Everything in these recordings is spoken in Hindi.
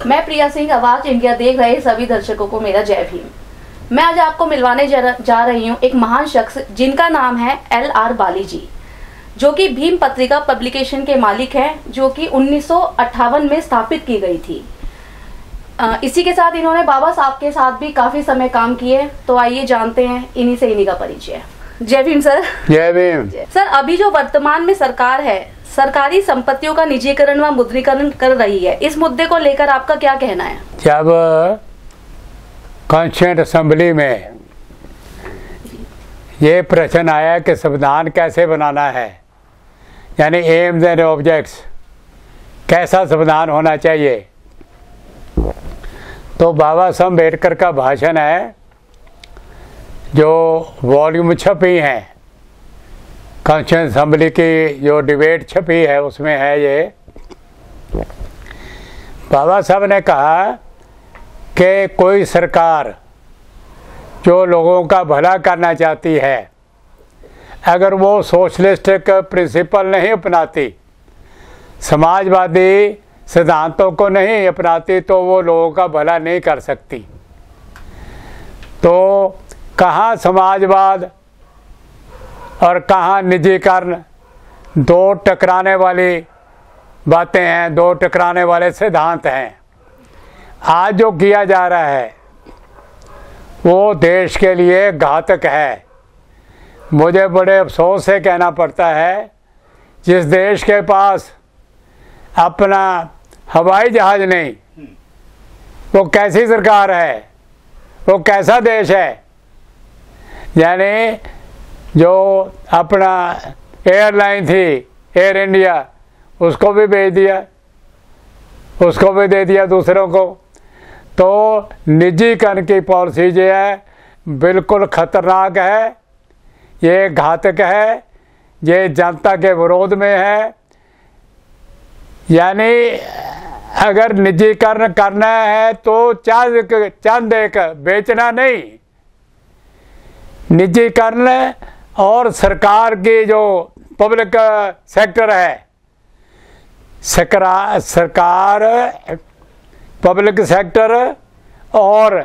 मैं प्रिया सिंह, आवाज इंडिया देख रहे सभी दर्शकों को मेरा जय भीम। मैं आज आपको मिलवाने जा रही हूँ एक महान शख्स जिनका नाम है LR बाली जी, जो कि भीम पत्रिका पब्लिकेशन के मालिक हैं, जो कि 1958 में स्थापित की गई थी। इसी के साथ इन्होंने बाबा साहब के साथ भी काफी समय काम किए। तो आइए जानते हैं इन्हीं का परिचय। जय भीम सर। जय भीम सर। अभी जो वर्तमान में सरकार है, सरकारी संपत्तियों का निजीकरण व मुद्रीकरण कर रही है, इस मुद्दे को लेकर आपका क्या कहना है? जब कॉन्स्टिट्यूएंट असेंबली में ये प्रश्न आया कि संविधान कैसे बनाना है, यानी एम्स एंड ऑब्जेक्ट्स, कैसा संविधान होना चाहिए, तो बाबा साहब अम्बेडकर का भाषण है जो वॉल्यूम छपी है, कॉन्स्टिट्यूएंट असेंबली की जो डिबेट छपी है उसमें है ये। बाबा साहब ने कहा कि कोई सरकार जो लोगों का भला करना चाहती है, अगर वो सोशलिस्टिक प्रिंसिपल नहीं अपनाती, समाजवादी सिद्धांतों को नहीं अपनाती, तो वो लोगों का भला नहीं कर सकती। तो कहाँ समाजवाद और कहाँ निजीकरण, दो टकराने वाली बातें हैं, दो टकराने वाले सिद्धांत हैं। आज जो किया जा रहा है वो देश के लिए घातक है। मुझे बड़े अफसोस से कहना पड़ता है, जिस देश के पास अपना हवाई जहाज नहीं, वो कैसी सरकार है, वो कैसा देश है। यानी जो अपना एयरलाइन थी एयर इंडिया, उसको भी बेच दिया, उसको भी दे दिया दूसरों को। तो निजीकरण की पॉलिसी जो है बिल्कुल खतरनाक है, ये घातक है, ये जनता के विरोध में है। यानी अगर निजीकरण करना है तो चंद एक बेचना नहीं, निजीकरण और सरकार की जो पब्लिक सेक्टर है, सरकार पब्लिक सेक्टर और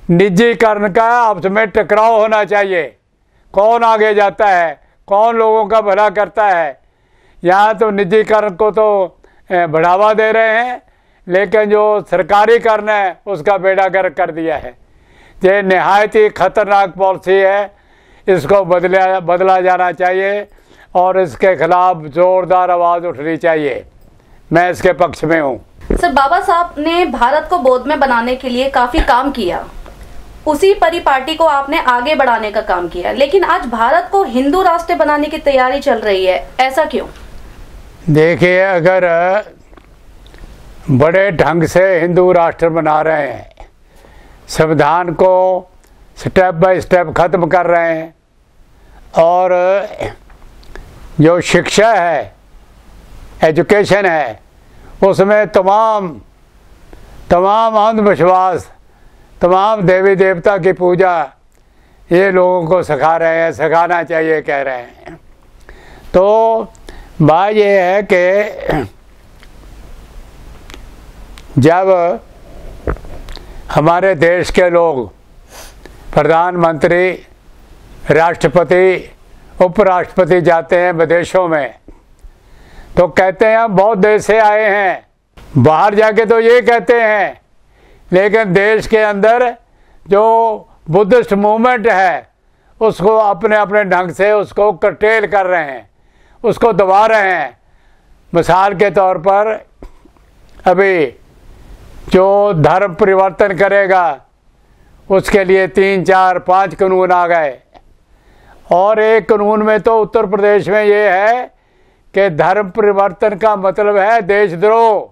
निजीकरण का आपस में टकराव होना चाहिए। कौन आगे जाता है, कौन लोगों का भला करता है। यहाँ तो निजीकरण को तो बढ़ावा दे रहे हैं, लेकिन जो सरकारीकरण है उसका बेड़ा गर्क कर दिया है। ये निहायत ही खतरनाक पॉलिसी है, इसको बदला जाना चाहिए और इसके खिलाफ जोरदार आवाज़ उठनी चाहिए। मैं इसके पक्ष में हूँ। सर, बाबा साहब ने भारत को बौद्धमय बनाने के लिए काफी काम किया, उसी परिपाटी को आपने आगे बढ़ाने का काम किया, लेकिन आज भारत को हिंदू राष्ट्र बनाने की तैयारी चल रही है, ऐसा क्यों? देखिए, अगर बड़े ढंग से हिंदू राष्ट्र बना रहे हैं, संविधान को स्टेप बाय स्टेप ख़त्म कर रहे हैं, और जो शिक्षा है, एजुकेशन है, उसमें तमाम अंधविश्वास, तमाम देवी देवता की पूजा ये लोगों को सिखा रहे हैं, सिखाना चाहिए कह रहे हैं। तो बात ये है कि जब हमारे देश के लोग प्रधानमंत्री, राष्ट्रपति, उपराष्ट्रपति जाते हैं विदेशों में, तो कहते हैं हम बहुत देश से आए हैं। बाहर जाके तो ये कहते हैं, लेकिन देश के अंदर जो बुद्धिस्ट मूवमेंट है उसको अपने अपने ढंग से उसको कर्टेल कर रहे हैं, उसको दबा रहे हैं। मिसाल के तौर पर अभी जो धर्म परिवर्तन करेगा उसके लिए 3, 4, 5 कानून आ गए, और एक कानून में तो उत्तर प्रदेश में ये है कि धर्म परिवर्तन का मतलब है देशद्रोह।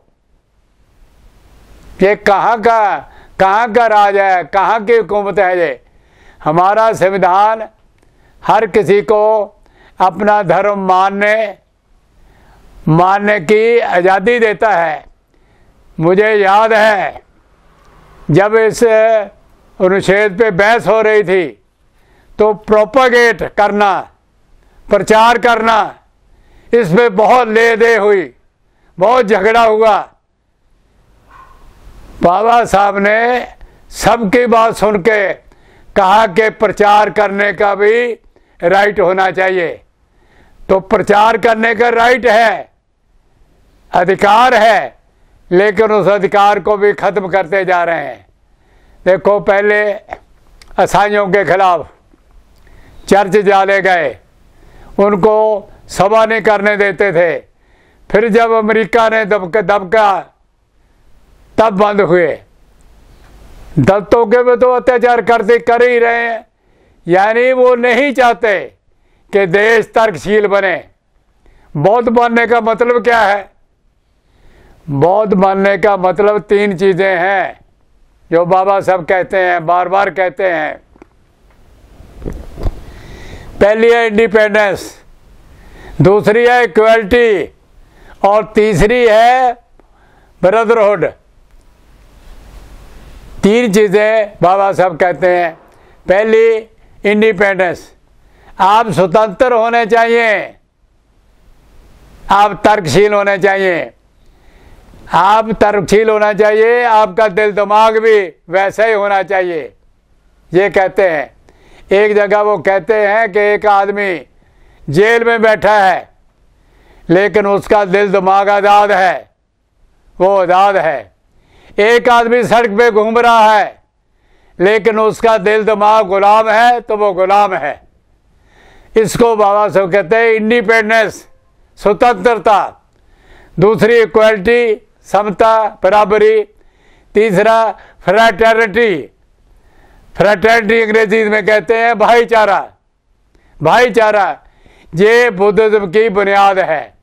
ये कहाँ का राज है, कहाँ की हुकूमत है ये? हमारा संविधान हर किसी को अपना धर्म मानने की आज़ादी देता है। मुझे याद है जब इस अनुच्छेद पे बहस हो रही थी, तो प्रोपेगेट करना, प्रचार करना, इसमें बहुत ले दे हुई, बहुत झगड़ा हुआ। बाबा साहब ने सबकी बात सुन के कहा कि प्रचार करने का भी राइट होना चाहिए। तो प्रचार करने का राइट है, अधिकार है, लेकिन उस अधिकार को भी खत्म करते जा रहे हैं। देखो, पहले ईसाइयों के खिलाफ चर्च जाले गए, उनको सभा नहीं करने देते थे। फिर जब अमेरिका ने दबका तब बंद हुए। दलितों के भी तो अत्याचार कर ही रहे हैं। यानी वो नहीं चाहते कि देश तर्कशील बने। बौद्ध बनने का मतलब क्या है? बौद्ध बनने का मतलब 3 चीजें हैं जो बाबा साहब कहते हैं, बार बार कहते हैं। पहली है इंडिपेंडेंस, दूसरी है इक्वलिटी और तीसरी है ब्रदरहुड। 3 चीजें बाबा साहब कहते हैं। पहली इंडिपेंडेंस, आप स्वतंत्र होने चाहिए, आप तर्कशील होने चाहिए, आप तर्कशील होना चाहिए, आपका दिल दिमाग भी वैसा ही होना चाहिए। ये कहते हैं। एक जगह वो कहते हैं कि एक आदमी जेल में बैठा है लेकिन उसका दिल दिमाग आज़ाद है, वो आज़ाद है। एक आदमी सड़क पे घूम रहा है लेकिन उसका दिल दिमाग गुलाम है, तो वो गुलाम है। इसको बाबा साहब कहते हैं इंडिपेंडेंस, स्वतंत्रता। दूसरी इक्वलिटी, समता, बराबरी। तीसरा फ्रैटर्निटी, फ्रैटर्निटी अंग्रेजी में कहते हैं भाईचारा। भाईचारा ये बुद्धिज्म की बुनियाद है।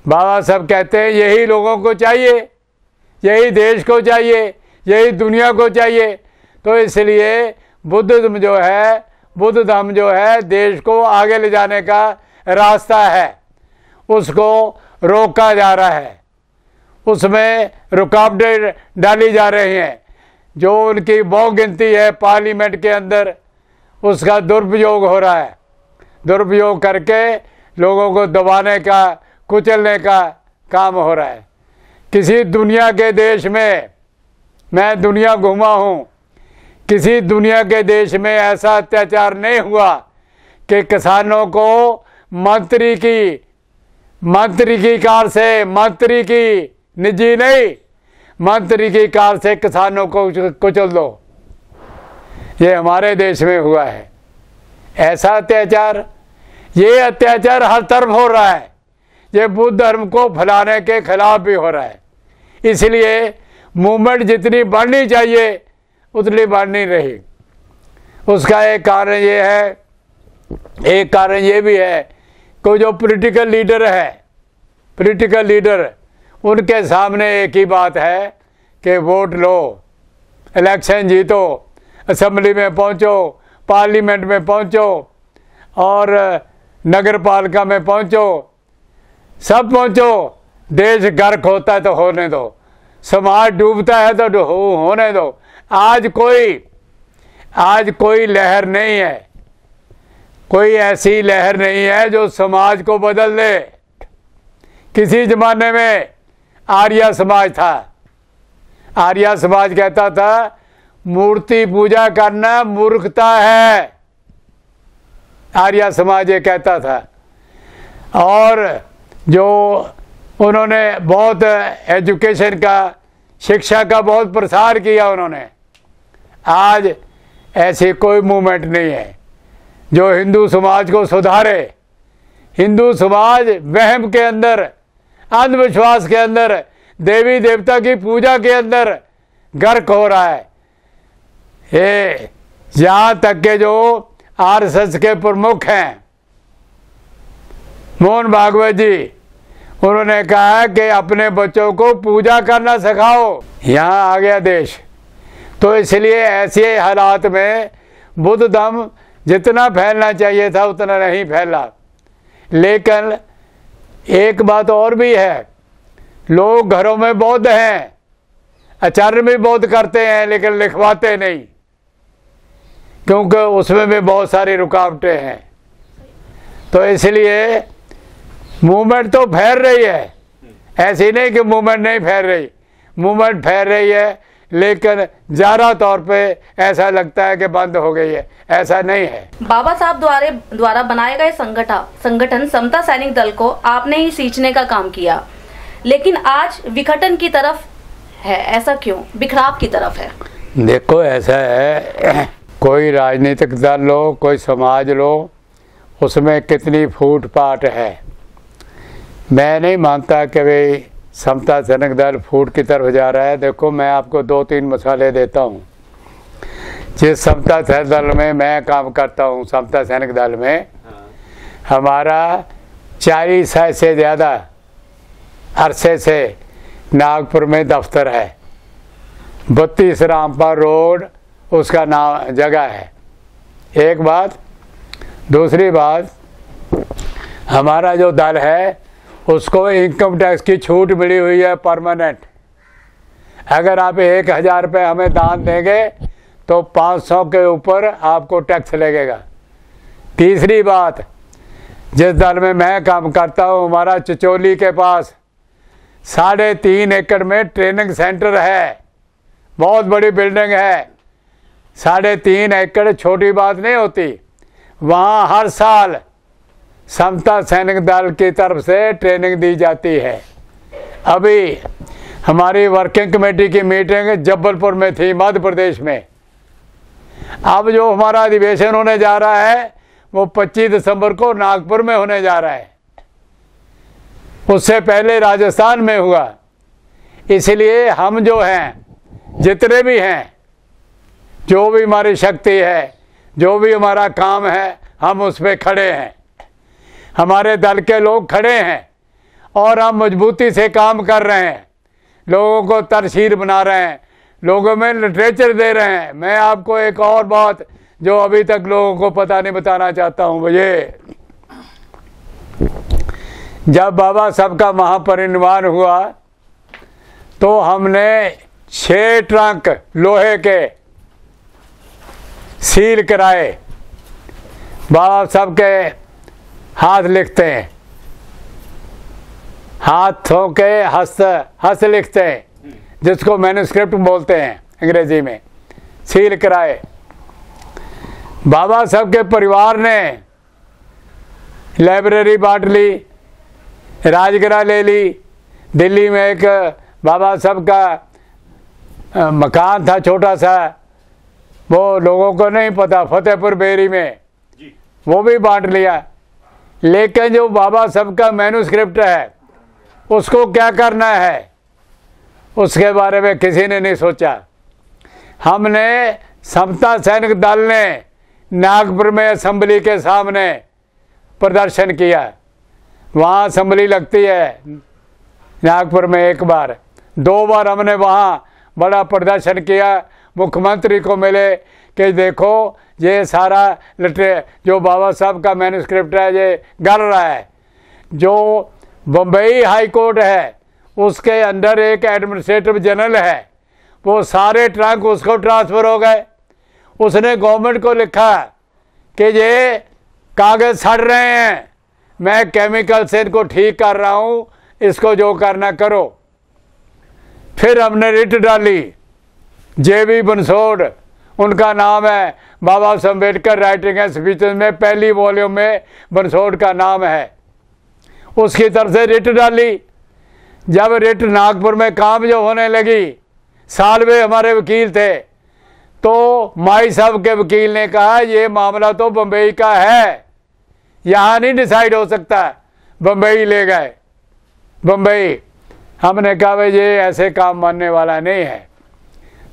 बाबा साहब कहते हैं यही लोगों को चाहिए, यही देश को चाहिए, यही दुनिया को चाहिए। तो इसलिए बुद्धिज्म जो है, बुद्ध धर्म जो है, देश को आगे ले जाने का रास्ता है, उसको रोका जा रहा है, उसमें रुकावटें डाली जा रही हैं। जो उनकी बहुगिनती है पार्लियामेंट के अंदर, उसका दुरुपयोग हो रहा है। दुरुपयोग करके लोगों को दबाने का, कुचलने का काम हो रहा है। किसी दुनिया के देश में, मैं दुनिया घूमा हूँ, किसी दुनिया के देश में ऐसा अत्याचार नहीं हुआ कि किसानों को मंत्री की कार से, मंत्री की निजी नहीं, मंत्री की कार से किसानों को कुचल दो। ये हमारे देश में हुआ है ऐसा अत्याचार। ये अत्याचार हर तरफ हो रहा है। ये बुद्ध धर्म को फैलाने के खिलाफ भी हो रहा है। इसलिए मूवमेंट जितनी बढ़नी चाहिए उतनी बढ़ नहीं रही। उसका एक कारण ये है, एक कारण ये भी है कि जो पॉलिटिकल लीडर है, पॉलिटिकल लीडर, उनके सामने एक ही बात है कि वोट लो, इलेक्शन जीतो, असेंबली में पहुंचो, पार्लियामेंट में पहुंचो और नगर पालिका में पहुंचो, सब पहुंचो। देश गर्क होता है तो होने दो, समाज डूबता है तो होने दो। आज कोई लहर नहीं है, कोई ऐसी लहर नहीं है जो समाज को बदल दे। किसी जमाने में आर्य समाज था। आर्य समाज कहता था मूर्ति पूजा करना मूर्खता है, आर्य समाज ये कहता था। और जो उन्होंने बहुत एजुकेशन का, शिक्षा का बहुत प्रसार किया उन्होंने। आज ऐसी कोई मूवमेंट नहीं है जो हिंदू समाज को सुधारे। हिंदू समाज वहम के अंदर, अंधविश्वास के अंदर, देवी देवता की पूजा के अंदर गर्क हो रहा है। ये यहाँ तक के जो आरएसएस के प्रमुख हैं मोहन भागवत जी, उन्होंने कहा कि अपने बच्चों को पूजा करना सिखाओ। यहाँ आ गया देश। तो इसलिए ऐसे हालात में बुद्ध धर्म जितना फैलना चाहिए था उतना नहीं फैला। लेकिन एक बात और भी है, लोग घरों में बौद्ध हैं, आचरण भी बौद्ध करते हैं, लेकिन लिखवाते नहीं, क्योंकि उसमें भी बहुत सारी रुकावटें हैं। तो इसलिए मूवमेंट तो फैल रही है, ऐसी नहीं कि मूवमेंट नहीं फैल रही। मूवमेंट फैल रही है, लेकिन ज़्यादा तौर पे ऐसा लगता है कि बंद हो गई है। ऐसा नहीं है। बाबा साहब द्वारा बनाए गए संगठन समता सैनिक दल को आपने ही सींचने का काम किया, लेकिन आज विघटन की तरफ है, ऐसा क्यों? बिखराव की तरफ है। देखो ऐसा है, कोई राजनीतिक दल लो, कोई समाज लो, उसमें कितनी फूट फाट है। मैं नहीं मानता कि भाई समता सैनिक दल फूट की तरफ जा रहा है। देखो मैं आपको 2-3 मसाले देता हूँ। जिस समता सैनिक दल में मैं काम करता हूँ, समता सैनिक दल में हमारा 40 साल से ज़्यादा अरसे से नागपुर में दफ्तर है। 32 रामपुर रोड उसका नाम जगह है। एक बात। दूसरी बात, हमारा जो दल है उसको इनकम टैक्स की छूट मिली हुई है परमानेंट। अगर आप 1000 रुपये हमें दान देंगे तो 500 के ऊपर आपको टैक्स लगेगा। तीसरी बात, जिस दल में मैं काम करता हूँ, हमारा चिचोली के पास 3.5 एकड़ में ट्रेनिंग सेंटर है। बहुत बड़ी बिल्डिंग है। 3.5 एकड़ छोटी बात नहीं होती। वहाँ हर साल समता सैनिक दल की तरफ से ट्रेनिंग दी जाती है। अभी हमारी वर्किंग कमेटी की मीटिंग जबलपुर में थी, मध्य प्रदेश में। अब जो हमारा अधिवेशन होने जा रहा है वो 25 दिसंबर को नागपुर में होने जा रहा है। उससे पहले राजस्थान में हुआ। इसलिए हम जो हैं, जितने भी हैं, जो भी हमारी शक्ति है, जो भी हमारा काम है, हम उस पर खड़े हैं। हमारे दल के लोग खड़े हैं और हम मजबूती से काम कर रहे हैं। लोगों को तरशीर बना रहे हैं, लोगों में लिटरेचर दे रहे हैं। मैं आपको एक और बात जो अभी तक लोगों को पता नहीं बताना चाहता हूँ। मुझे जब बाबा साहब का महापरिनिर्वाण हुआ तो हमने 6 ट्रंक लोहे के सील कराए। बाबा साहब के हाथ लिखते हैं, हाथों के हस्त लिखते हैं, जिसको मैन्युस्क्रिप्ट बोलते हैं अंग्रेजी में, सील कराए। बाबा साहब के परिवार ने लाइब्रेरी बांट ली, राजगृह ले ली। दिल्ली में एक बाबा साहब का मकान था छोटा सा, वो लोगों को नहीं पता, फतेहपुर बेरी में, वो भी बांट लिया। लेकिन जो बाबा साहब का मैन्युस्क्रिप्ट है उसको क्या करना है, उसके बारे में किसी ने नहीं सोचा। हमने समता सैनिक दल ने नागपुर में असेंबली के सामने प्रदर्शन किया। वहाँ असेंबली लगती है नागपुर में। 1 बार 2 बार हमने वहाँ बड़ा प्रदर्शन किया। मुख्यमंत्री को मिले कि देखो ये सारा जो बाबा साहब का मैन्युस्क्रिप्ट है ये गल रहा है। जो बम्बई हाई कोर्ट है उसके अंदर एक एडमिनिस्ट्रेटिव जनरल है, वो सारे ट्रंक उसको ट्रांसफ़र हो गए। उसने गवर्नमेंट को लिखा कि ये कागज़ सड़ रहे हैं, मैं केमिकल से इनको ठीक कर रहा हूँ, इसको जो करना करो। फिर हमने रिट डाली। JB बंसोड़ उनका नाम है, बाबा Saheb Ambedkar writing and speeches में पहली वॉल्यूम में बंसोड़ का नाम है। उसकी तरफ से रिट डाली। जब रिट नागपुर में काम जो होने लगी, सालवे हमारे वकील थे, तो माई साहब के वकील ने कहा ये मामला तो बम्बई का है, यहाँ नहीं डिसाइड हो सकता। बम्बई ले गए। बम्बई हमने कहा भाई ये ऐसे काम मानने वाला नहीं है।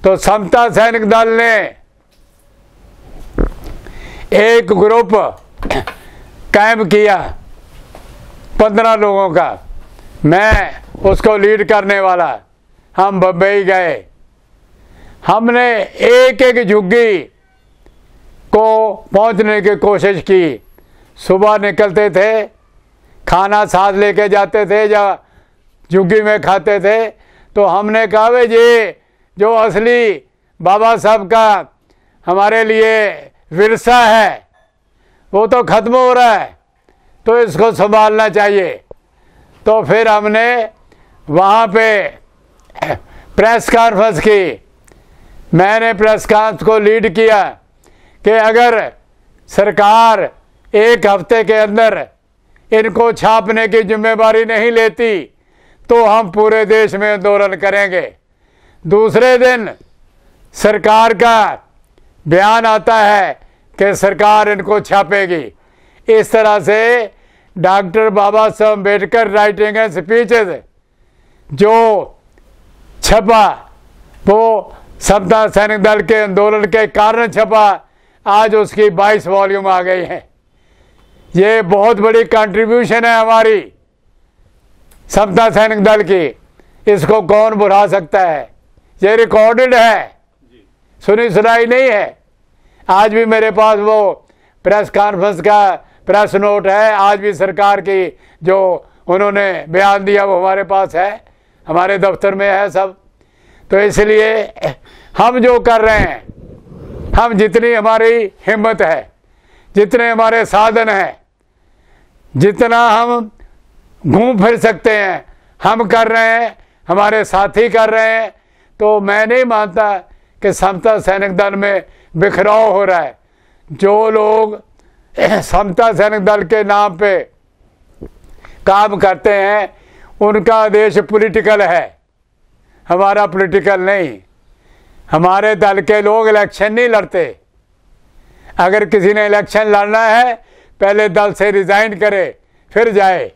तो समता सैनिक दल ने एक ग्रुप कायम किया 15 लोगों का, मैं उसको लीड करने वाला। हम बम्बई गए। हमने एक एक झुग्गी को पहुंचने की कोशिश की। सुबह निकलते थे, खाना साथ लेके जाते थे, या झुग्गी में खाते थे। तो हमने कहा भाई ये जो असली बाबा साहब का हमारे लिए विरसा है वो तो ख़त्म हो रहा है, तो इसको संभालना चाहिए। तो फिर हमने वहाँ पे प्रेस कॉन्फ्रेंस की। मैंने प्रेस कॉन्फ्रेंस को लीड किया कि अगर सरकार एक हफ्ते के अंदर इनको छापने की जिम्मेदारी नहीं लेती तो हम पूरे देश में आंदोलन करेंगे। दूसरे दिन सरकार का बयान आता है कि सरकार इनको छापेगी। इस तरह से doctor Baba Saheb Ambedkar writing and speeches जो छपा वो समता सैनिक दल के आंदोलन के कारण छपा, आज उसकी 22 वॉल्यूम आ गई है। ये बहुत बड़ी कंट्रीब्यूशन है हमारी समता सैनिक दल की, इसको कौन भुला सकता है। ये रिकॉर्डेड है, सुनी सुनाई नहीं है। आज भी मेरे पास वो प्रेस कॉन्फ्रेंस का प्रेस नोट है, आज भी सरकार की जो उन्होंने बयान दिया वो हमारे पास है, हमारे दफ्तर में है सब। तो इसलिए हम जो कर रहे हैं, हम जितनी हमारी हिम्मत है, जितने हमारे साधन हैं, जितना हम घूम फिर सकते हैं हम कर रहे हैं, हमारे साथी कर रहे हैं। तो मैं नहीं मानता कि समता सैनिक दल में बिखराव हो रहा है। जो लोग समता सैनिक दल के नाम पे काम करते हैं उनका देश पॉलिटिकल है, हमारा पॉलिटिकल नहीं। हमारे दल के लोग इलेक्शन नहीं लड़ते। अगर किसी ने इलेक्शन लड़ना है पहले दल से रिजाइन करे फिर जाए।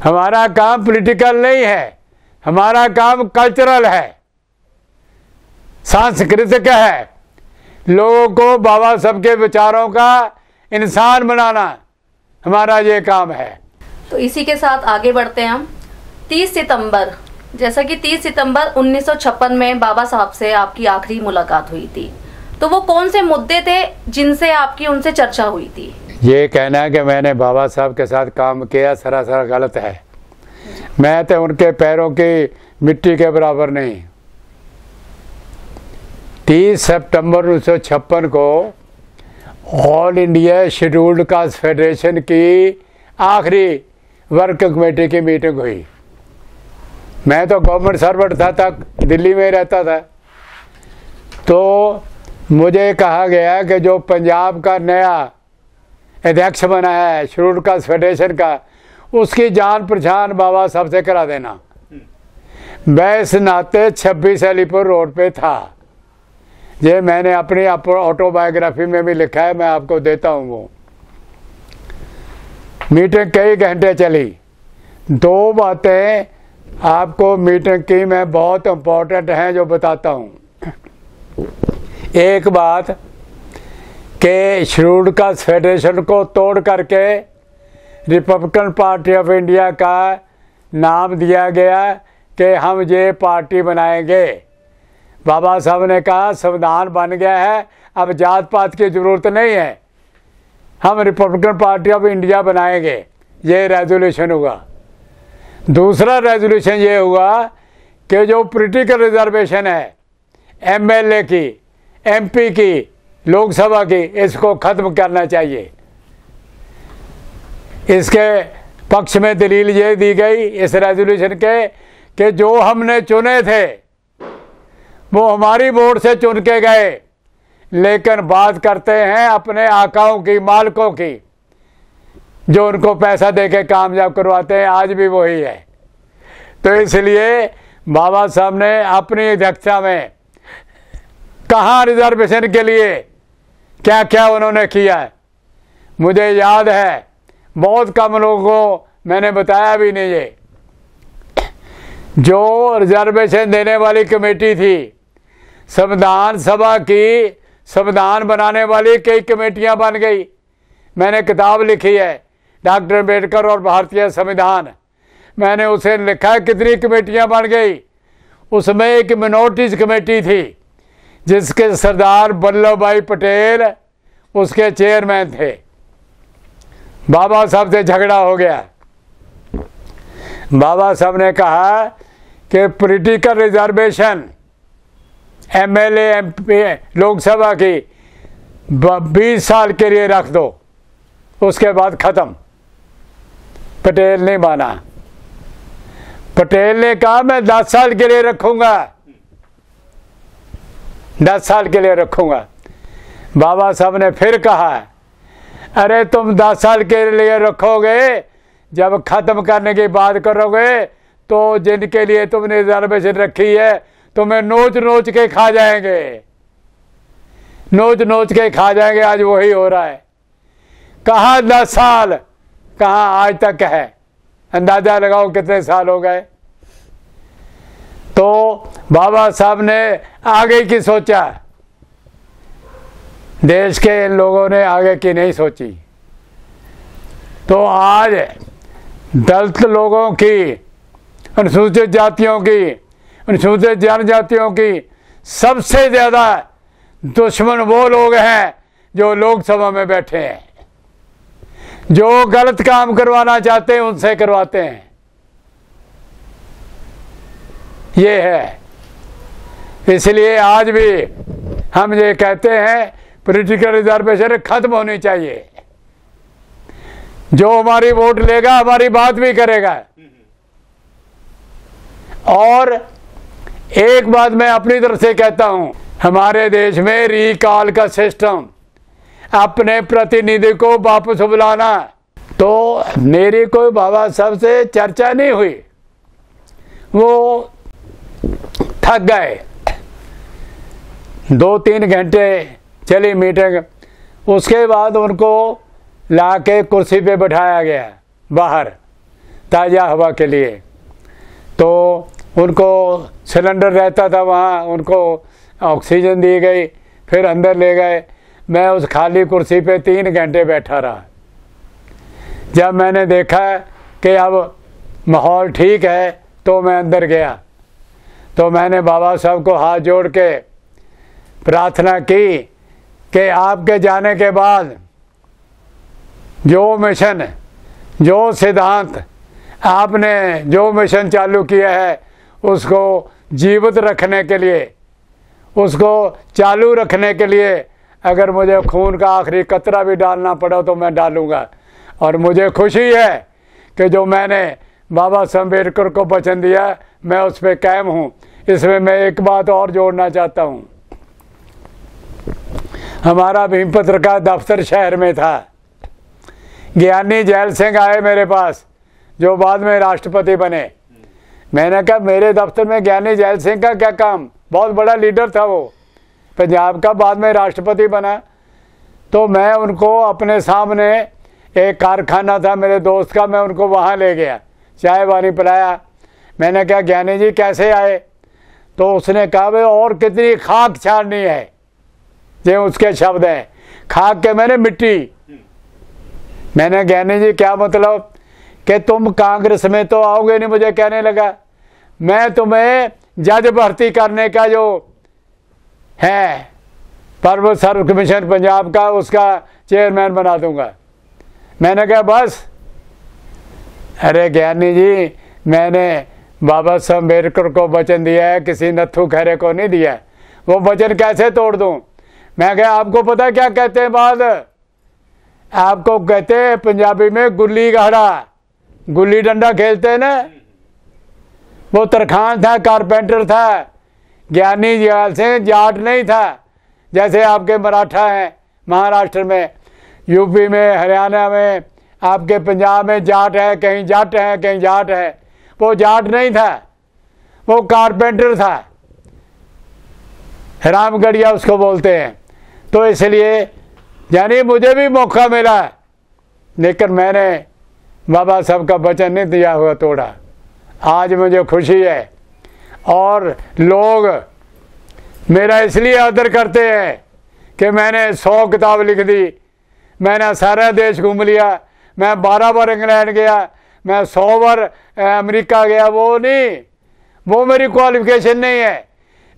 हमारा काम पॉलिटिकल नहीं है, हमारा काम कल्चरल है, सांस्कृतिक है। लोगों को बाबा साहब के विचारों का इंसान बनाना हमारा ये काम है। तो इसी के साथ आगे बढ़ते हैं हम। 30 सितंबर, जैसा कि 30 सितंबर 1956 में बाबा साहब से आपकी आखिरी मुलाकात हुई थी, तो वो कौन से मुद्दे थे जिनसे आपकी उनसे चर्चा हुई थी? ये कहना है कि मैंने बाबा साहब के साथ काम किया सरासर गलत है। मैं तो उनके पैरों की मिट्टी के बराबर नहीं। 30 सितंबर 1956 को all India scheduled caste federation की आखिरी वर्क कमेटी की मीटिंग हुई। मैं तो गवर्नमेंट सर्वेंट था, तक दिल्ली में रहता था। तो मुझे कहा गया कि जो पंजाब का नया अध्यक्ष बना है शेड्यूल्ड कास्ट फेडरेशन का, उसकी जान पहचान बाबा साहब से करा देना। मैं इस नाते 26 अलीपुर रोड पे था। ये मैंने अपनी ऑटोबायोग्राफी में भी लिखा है, मैं आपको देता हूँ। वो मीटिंग कई घंटे चली। 2 बातें आपको मीटिंग की मैं बहुत इम्पोर्टेंट हैं जो बताता हूँ। एक बात कि शेड्यूल्ड कास्ट फेडरेशन को तोड़ करके रिपब्लिकन पार्टी ऑफ इंडिया का नाम दिया गया कि हम ये पार्टी बनाएंगे। बाबा साहब ने कहा संविधान बन गया है, अब जात पात की ज़रूरत नहीं है, हम रिपब्लिकन पार्टी ऑफ इंडिया बनाएंगे। ये रेजोल्यूशन हुआ। दूसरा रेजोल्यूशन ये हुआ कि जो पॉलिटिकल रिजर्वेशन है एमएलए की, एमपी की, लोकसभा की, इसको ख़त्म करना चाहिए। इसके पक्ष में दलील ये दी गई इस रेजोल्यूशन के कि जो हमने चुने थे वो हमारी वोट से चुन के गए, लेकिन बात करते हैं अपने आकाओं की, मालिकों की, जो उनको पैसा देके कामयाब करवाते हैं। आज भी वही है। तो इसलिए बाबा साहब ने अपनी अध्यक्षता में कहाँ रिजर्वेशन के लिए क्या क्या उन्होंने किया मुझे याद है। बहुत कम लोगों को मैंने बताया भी नहीं। ये जो रिजर्वेशन देने वाली कमेटी थी, संविधान सभा की, संविधान बनाने वाली कई कमेटियां बन गई। मैंने किताब लिखी है डॉक्टर अम्बेडकर और भारतीय संविधान। मैंने उसे लिखा है कितनी कमेटियां बन गई। उसमें एक मिनोरिटीज कमेटी थी जिसके सरदार वल्लभ भाई पटेल उसके चेयरमैन थे। बाबा साहब से झगड़ा हो गया। बाबा साहब ने कहा कि political reservation MLA, MP, Lok Sabha की 20 साल के लिए रख दो, उसके बाद ख़त्म। पटेल नहीं माना। पटेल ने कहा मैं 10 साल के लिए रखूंगा, 10 साल के लिए रखूंगा। बाबा साहब ने फिर कहा अरे तुम 10 साल के लिए रखोगे, जब खत्म करने की बात करोगे तो जिनके लिए तुमने रिजर्वेशन रखी है तुम्हें नोच नोच के खा जाएंगे, नोच नोच के खा जाएंगे। आज वही हो रहा है। कहाँ 10 साल, कहाँ आज तक है। अंदाजा लगाओ कितने साल हो गए। तो बाबा साहब ने आगे की सोचा, देश के इन लोगों ने आगे की नहीं सोची। तो आज दलित लोगों की, अनुसूचित जातियों की, अनुसूचित जनजातियों की सबसे ज्यादा दुश्मन वो लोग हैं जो लोकसभा में बैठे हैं, जो गलत काम करवाना चाहते हैं उनसे करवाते हैं। ये है, इसलिए आज भी हम ये कहते हैं पॉलिटिकल रिजर्वेशन खत्म होनी चाहिए। जो हमारी वोट लेगा हमारी बात भी करेगा। और एक बात मैं अपनी तरफ से कहता हूं, हमारे देश में रिकॉल का सिस्टम, अपने प्रतिनिधि को वापस बुलाना। तो मेरी कोई बाबा साहब से चर्चा नहीं हुई, वो थक गए। 2-3 घंटे चली मीटिंग, उसके बाद उनको लाके कुर्सी पे बैठाया गया बाहर ताज़ा हवा के लिए। तो उनको सिलेंडर रहता था वहाँ, उनको ऑक्सीजन दी गई, फिर अंदर ले गए। मैं उस खाली कुर्सी पे 3 घंटे बैठा रहा। जब मैंने देखा कि अब माहौल ठीक है तो मैं अंदर गया। तो मैंने बाबा साहब को हाथ जोड़ के प्रार्थना की कि आपके जाने के बाद जो मिशन, जो सिद्धांत आपने जो मिशन चालू किया है उसको जीवित रखने के लिए, उसको चालू रखने के लिए अगर मुझे खून का आखिरी कतरा भी डालना पड़ा तो मैं डालूंगा। और मुझे खुशी है कि जो मैंने बाबा साहब अम्बेडकर को वचन दिया मैं उस पर कायम हूँ। इसमें मैं एक बात और जोड़ना चाहता हूँ। हमारा भीमपत्र का दफ्तर शहर में था। ज्ञानी जैल सिंह आए मेरे पास, जो बाद में राष्ट्रपति बने। मैंने कहा मेरे दफ्तर में ज्ञानी जैल सिंह का क्या काम, बहुत बड़ा लीडर था वो पंजाब का, बाद में राष्ट्रपति बना। तो मैं उनको अपने सामने, एक कारखाना था मेरे दोस्त का, मैं उनको वहाँ ले गया, चाय पानी पिलाया। मैंने कहा ज्ञानी जी कैसे आए? तो उसने कहा भाई और कितनी खाक छाड़नी है, ये उसके शब्द हैं, खाक के मैंने मिट्टी। मैंने ज्ञानी जी क्या मतलब? कि तुम कांग्रेस में तो आओगे नहीं। मुझे कहने लगा मैं तुम्हें जज भर्ती करने का जो है पर्व सर्व कमीशन पंजाब का, उसका चेयरमैन बना दूंगा। मैंने कहा बस। अरे ज्ञानी जी मैंने बाबा साहब अम्बेडकर को वचन दिया है, किसी नत्थू खैरे को नहीं दिया। वो वचन कैसे तोड़ दूं? मैं कहा आपको पता क्या कहते हैं बाद? आपको कहते हैं पंजाबी में गुल्ली गाड़ा, गुल्ली डंडा खेलते हैं ना। वो तरखान था, कारपेंटर था। ज्ञानी जैल सिंह जाट नहीं था, जैसे आपके मराठा हैं महाराष्ट्र में, यूपी में, हरियाणा में, आपके पंजाब में जाट है, कहीं जाट है, कहीं जाट है। वो जाट नहीं था, वो कारपेंटर था, रामगढ़िया उसको बोलते हैं। तो इसलिए यानी मुझे भी मौका मिला, लेकिन मैंने बाबा साहब का वचन नहीं दिया हुआ तोड़ा। आज मुझे खुशी है और लोग मेरा इसलिए आदर करते हैं कि मैंने 100 किताब लिख दी, मैंने सारा देश घूम लिया, मैं 12 बार इंग्लैंड गया, मैं 100 बार अमेरिका गया। वो नहीं, वो मेरी क्वालिफिकेशन नहीं है।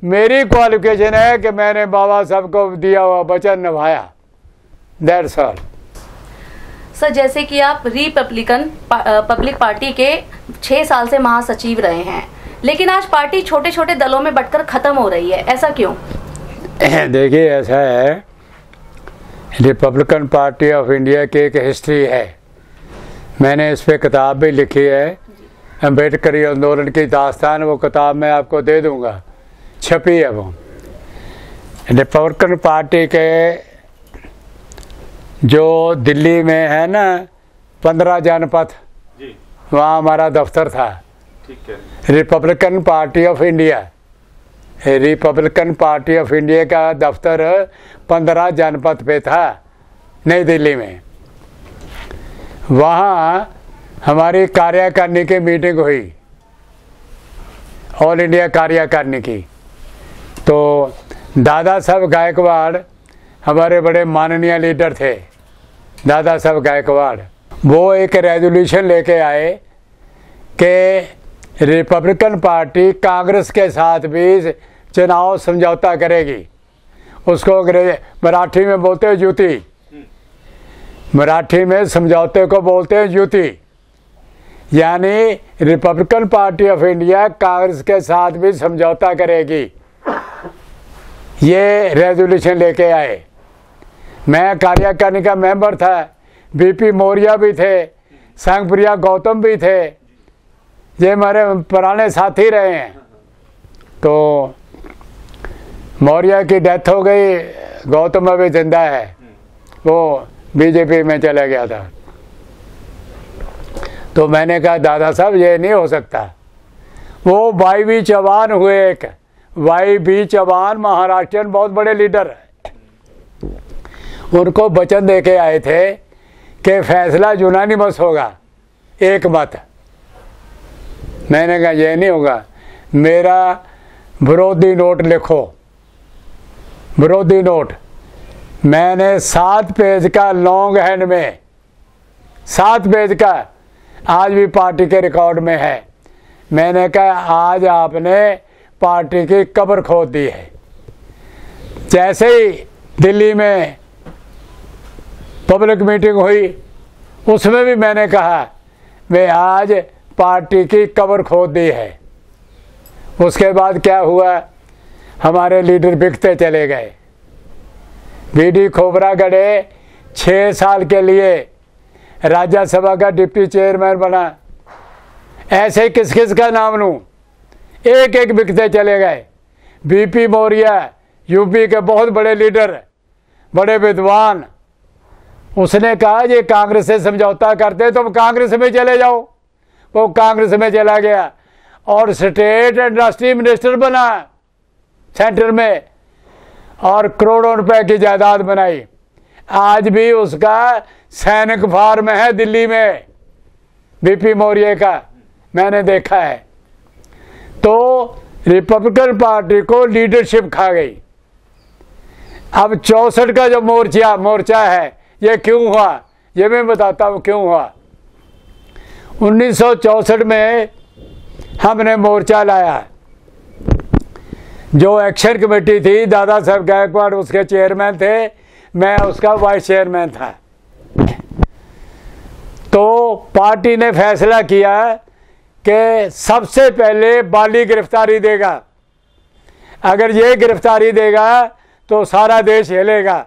मेरी क्वालिफिकेशन है कि मैंने बाबा साहब को दिया हुआ वचन निभाया। That's all. सर जैसे कि आप रिपब्लिकन पब्लिक पार्टी के 6 साल से महासचिव रहे हैं, लेकिन आज पार्टी छोटे छोटे दलों में बंटकर खत्म हो रही है, ऐसा क्यों? देखिए ऐसा है, रिपब्लिकन पार्टी ऑफ इंडिया की एक हिस्ट्री है। मैंने इस पर किताब भी लिखी है अम्बेडकरी आंदोलन की दास्तान, वो किताब मैं आपको दे दूंगा, छपी है वो। रिपब्लिकन पार्टी के जो दिल्ली में है ना 15 जनपथ, वहाँ हमारा दफ्तर था। ठीक है। Republican party of India, Republican party of India का दफ्तर 15 जनपथ पे था नई दिल्ली में। वहाँ हमारी कार्यकारिणी की मीटिंग हुई, ऑल इंडिया कार्यकारिणी की। तो दादा साहब गायकवाड़ हमारे बड़े माननीय लीडर थे, दादा साहब गायकवाड़। वो एक रेजोल्यूशन लेके आए कि रिपब्लिकन पार्टी कांग्रेस के साथ भी चुनाव समझौता करेगी। उसको मराठी में बोलते हैं युति, मराठी में समझौते को बोलते हैं युति। यानी Republican party of India Congress के साथ भी समझौता करेगी, ये रेजोल्यूशन लेके आए। मैं कार्यकारिणी का मेंबर था, बीपी मौर्य भी थे, संगप्रिया गौतम भी थे, ये हमारे पुराने साथी रहे हैं। तो मौर्य की डेथ हो गई, गौतम अभी जिंदा है, वो बीजेपी में चला गया था। तो मैंने कहा दादा साहब ये नहीं हो सकता। वो वाई चौहान हुए, एक वाई चौहान महाराष्ट्रियन बहुत बड़े लीडर है, उनको वचन दे के आए थे कि फैसला यूनानिमस होगा, एक मत। मैंने कहा ये नहीं होगा, मेरा विरोधी नोट लिखो, विरोधी नोट। मैंने 7 पेज का लॉन्ग हैंड में, 7 पेज का, आज भी पार्टी के रिकॉर्ड में है। मैंने कहा आज आपने पार्टी की कब्र खोद दी है। जैसे ही दिल्ली में पब्लिक मीटिंग हुई, उसमें भी मैंने कहा मैं आज पार्टी की कब्र खोद दी है। उसके बाद क्या हुआ, हमारे लीडर बिकते चले गए। बीडी खोबरागढ़े 6 साल के लिए राज्यसभा का डिप्टी चेयरमैन बना। ऐसे किस किस का नाम लूं, एक एक बिकते चले गए। बीपी मौर्य यूपी के बहुत बड़े लीडर, बड़े विद्वान, उसने कहा ये कांग्रेस से समझौता करते तुम कांग्रेस में चले जाओ। वो कांग्रेस में चला गया और स्टेट इंडस्ट्री मिनिस्टर बना सेंटर में, और करोड़ों रुपए की जायदाद बनाई। आज भी उसका सैनिक फार्म है दिल्ली में, बीपी मौर्य का, मैंने देखा है। तो रिपब्लिकन पार्टी को लीडरशिप खा गई। अब 64 का जो मोर्चा है, ये क्यों हुआ, ये मैं बताता हूँ क्यों हुआ। 1964 में हमने मोर्चा लाया, जो एक्शन कमेटी थी, दादा साहब गायकवाड़ उसके चेयरमैन थे, मैं उसका वाइस चेयरमैन था। तो पार्टी ने फैसला किया कि सबसे पहले बाली गिरफ्तारी देगा, अगर ये गिरफ्तारी देगा तो सारा देश हिलेगा।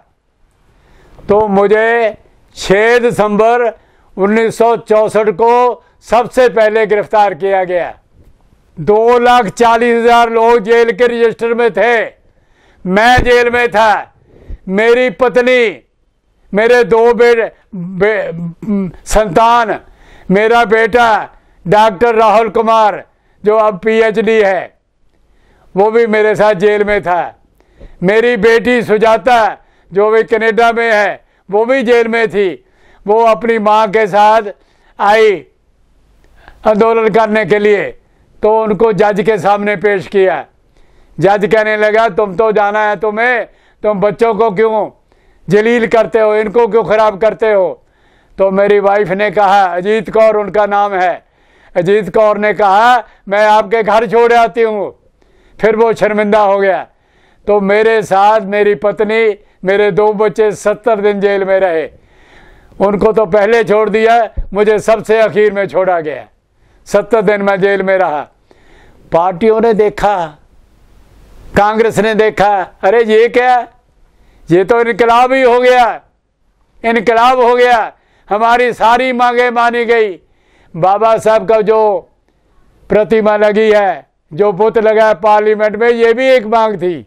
तो मुझे 6 दिसंबर 1964 को सबसे पहले गिरफ्तार किया गया। 2,40,000 लोग जेल के रजिस्टर में थे, मैं जेल में था, मेरी पत्नी, मेरे 2 संतान, मेरा बेटा डॉक्टर राहुल कुमार जो अब पीएचडी है, वो भी मेरे साथ जेल में था। मेरी बेटी सुजाता जो भी कनाडा में है, वो भी जेल में थी। वो अपनी माँ के साथ आई आंदोलन करने के लिए, तो उनको जज के सामने पेश किया। जज कहने लगा तुम तो जाना है तुम्हें, तुम बच्चों को क्यों जलील करते हो, इनको क्यों खराब करते हो। तो मेरी वाइफ ने कहा, अजीत कौर उनका नाम है, अजीत कौर ने कहा मैं आपके घर छोड़ आती हूँ। फिर वो शर्मिंदा हो गया। तो मेरे साथ मेरी पत्नी, मेरे 2 बच्चे 70 दिन जेल में रहे। उनको तो पहले छोड़ दिया, मुझे सबसे आखिर में छोड़ा गया। 70 दिन मैं जेल में रहा। पार्टियों ने देखा, कांग्रेस ने देखा, अरे ये क्या, ये तो इनकलाब ही हो गया, इनकलाब हो गया। हमारी सारी मांगे मानी गई। बाबा साहब का जो प्रतिमा लगी है, जो बुत लगा है पार्लियामेंट में, ये भी एक मांग थी।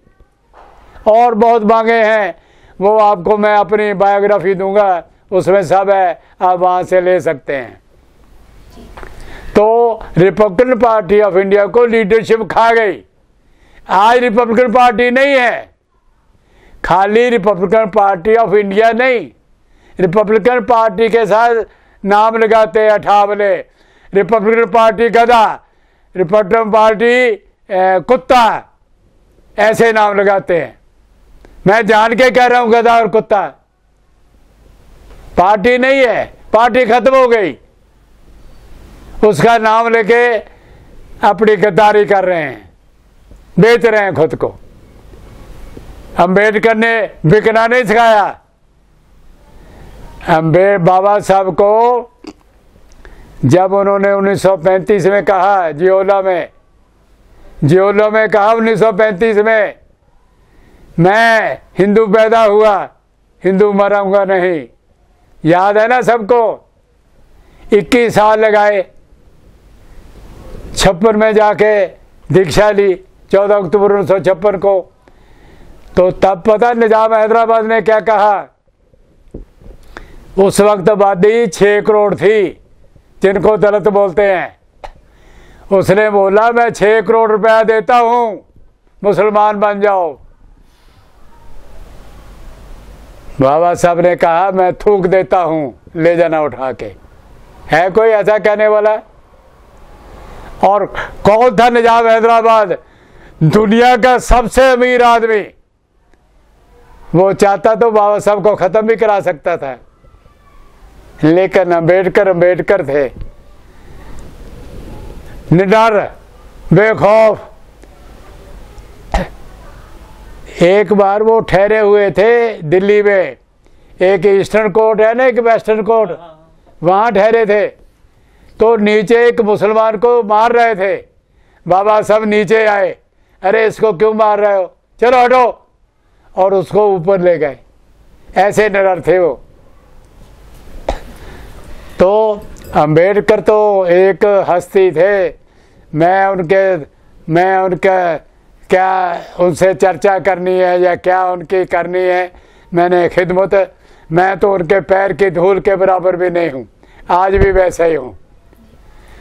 और बहुत मांगे हैं, वो आपको मैं अपनी बायोग्राफी दूंगा, उसमें सब है, आप वहाँ से ले सकते हैं। तो रिपब्लिकन पार्टी ऑफ इंडिया को लीडरशिप खा गई। आज रिपब्लिकन पार्टी नहीं है, खाली रिपब्लिकन पार्टी ऑफ इंडिया नहीं, रिपब्लिकन पार्टी के साथ नाम लगाते हैं अठावले, रिपब्लिकन पार्टी गधा, रिपब्लिकन पार्टी कुत्ता, ऐसे नाम लगाते हैं। मैं जान के कह रहा हूं गधा और कुत्ता। पार्टी नहीं है, पार्टी खत्म हो गई, उसका नाम लेके अपनी गद्दारी कर रहे हैं, बेच रहे हैं खुद को। अंबेडकर ने बिकना नहीं सिखाया। बाबा साहब को जब उन्होंने 1935 में कहा, जियोला में कहा 1935 में, मैं हिंदू पैदा हुआ, हिंदू मरूंगा नहीं, याद है ना सबको। 21 साल लगाए, 56 में जाके दीक्षा ली, 14 अक्टूबर 1956 को। तो तब पता निजाम हैदराबाद ने क्या कहा, उस वक्त आबादी 6 करोड़ थी, जिनको दलित बोलते हैं। उसने बोला मैं 6 करोड़ रुपया देता हूं, मुसलमान बन जाओ। बाबा साहब ने कहा मैं थूक देता हूं, ले जाना उठा के। है कोई ऐसा कहने वाला? और कौन था निजाम हैदराबाद? दुनिया का सबसे अमीर आदमी। वो चाहता तो बाबा साहब को खत्म भी करा सकता था, लेकिन अंबेडकर थे, निडर, बेखौफ। एक बार वो ठहरे हुए थे दिल्ली में, एक ईस्टर्न कोर्ट है ना, एक वेस्टर्न कोर्ट, वहां ठहरे थे। तो नीचे एक मुसलमान को मार रहे थे, बाबा साहब नीचे आए, अरे इसको क्यों मार रहे हो, चलो हटो, और उसको ऊपर ले गए। ऐसे निडर थे वो। तो अंबेडकर तो एक हस्ती थे। मैं उनका क्या उनसे चर्चा करनी है या क्या उनकी करनी है, मैंने खिदमत, मैं तो उनके पैर की धूल के बराबर भी नहीं हूँ, आज भी वैसे ही हूँ।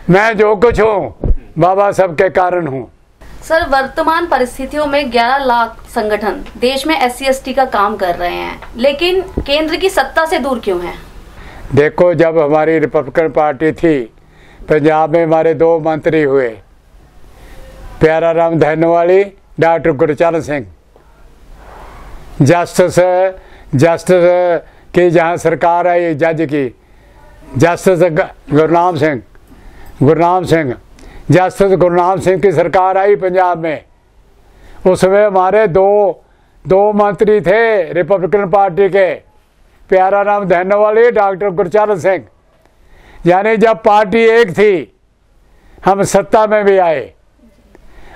मैं जो कुछ हूँ बाबा साहब के कारण हूँ। सर, वर्तमान परिस्थितियों में 11 लाख संगठन देश में SC/ST का काम कर रहे हैं, लेकिन केंद्र की सत्ता से दूर क्यों हैं? देखो, जब हमारी रिपब्लिकन पार्टी थी, पंजाब में हमारे 2 मंत्री हुए, प्यारा राम धनवाली, डॉक्टर गुरचरण सिंह। जस्टिस की जहाँ सरकार आई, जज की, जस्टिस गुरनाम सिंह, जस्टिस गुरनाम सिंह की सरकार आई पंजाब में। उसमें हमारे दो मंत्री थे रिपब्लिकन पार्टी के, प्यारा राम धनवाली, डॉक्टर गुरचरण सिंह। यानी जब पार्टी एक थी, हम सत्ता में भी आए।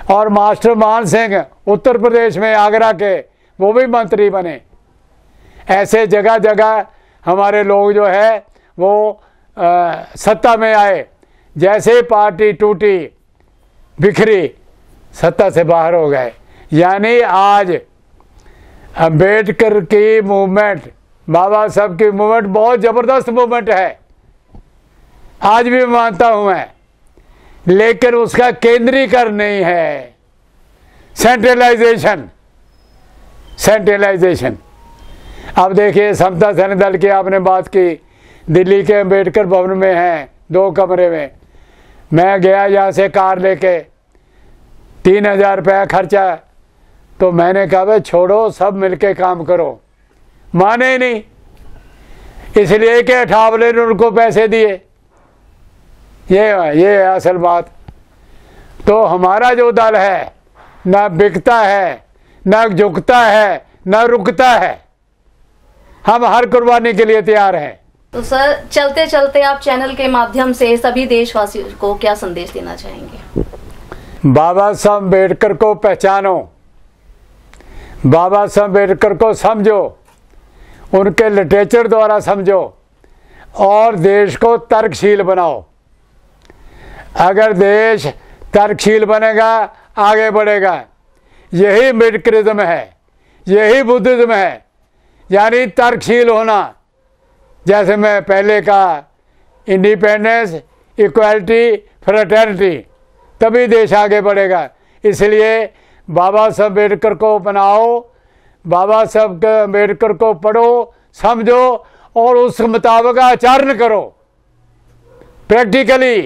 और मास्टर मान सिंह उत्तर प्रदेश में, आगरा के, वो भी मंत्री बने। ऐसे जगह जगह हमारे लोग जो है वो सत्ता में आए। जैसे पार्टी टूटी, बिखरी, सत्ता से बाहर हो गए। यानी आज अंबेडकर की मूवमेंट, बाबा साहब की मूवमेंट बहुत जबरदस्त मूवमेंट है, आज भी मानता हूं मैं, लेकिन उसका केंद्रीकरण नहीं है, सेंट्रलाइजेशन। अब देखिए, समता सैनिक दल की आपने बात की, दिल्ली के अंबेडकर भवन में हैं 2 कमरे में। मैं गया यहाँ से कार लेके, 3000 रुपया खर्चा। तो मैंने कहा भाई छोड़ो, सब मिलके काम करो। माने नहीं, इसलिए कि अठावले ने उनको पैसे दिए। ये है असल बात। तो हमारा जो दल है, ना बिकता है, ना झुकता है, ना रुकता है। हम हर कुर्बानी के लिए तैयार हैं। तो सर, चलते चलते आप चैनल के माध्यम से सभी देशवासियों को क्या संदेश देना चाहेंगे? बाबा साहब अम्बेडकर को पहचानो, बाबा साहब अम्बेडकर को समझो, उनके लिटरेचर द्वारा समझो और देश को तर्कशील बनाओ। अगर देश तर्कशील बनेगा, आगे बढ़ेगा। यही अम्बेडकरिज्म है, यही बुद्धिज्म है, यानी तर्कशील होना। जैसे मैं पहले कहा, इंडिपेंडेंस, इक्वालिटी, फ्रेटर्निटी, तभी देश आगे बढ़ेगा। इसलिए बाबा साहब अम्बेडकर को अपनाओ, बाबा साहब अम्बेडकर को पढ़ो, समझो और उस मुताबिक आचरण करो। प्रैक्टिकली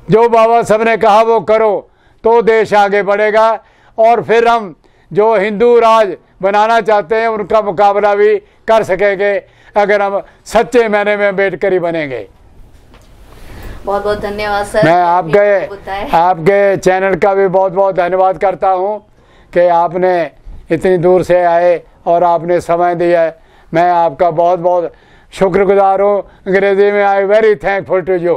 जो बाबा साहब ने कहा वो करो, तो देश आगे बढ़ेगा। और फिर हम जो हिंदू राज बनाना चाहते हैं उनका मुकाबला भी कर सकेंगे, अगर हम सच्चे मायने में अम्बेडकरी बनेंगे। बहुत बहुत धन्यवाद सर। मैं आपके चैनल का भी बहुत बहुत धन्यवाद करता हूं कि आपने इतनी दूर से आए और आपने समय दिया है। मैं आपका बहुत बहुत शुक्रगुजार हूँ। अंग्रेजी में I very thankful to you.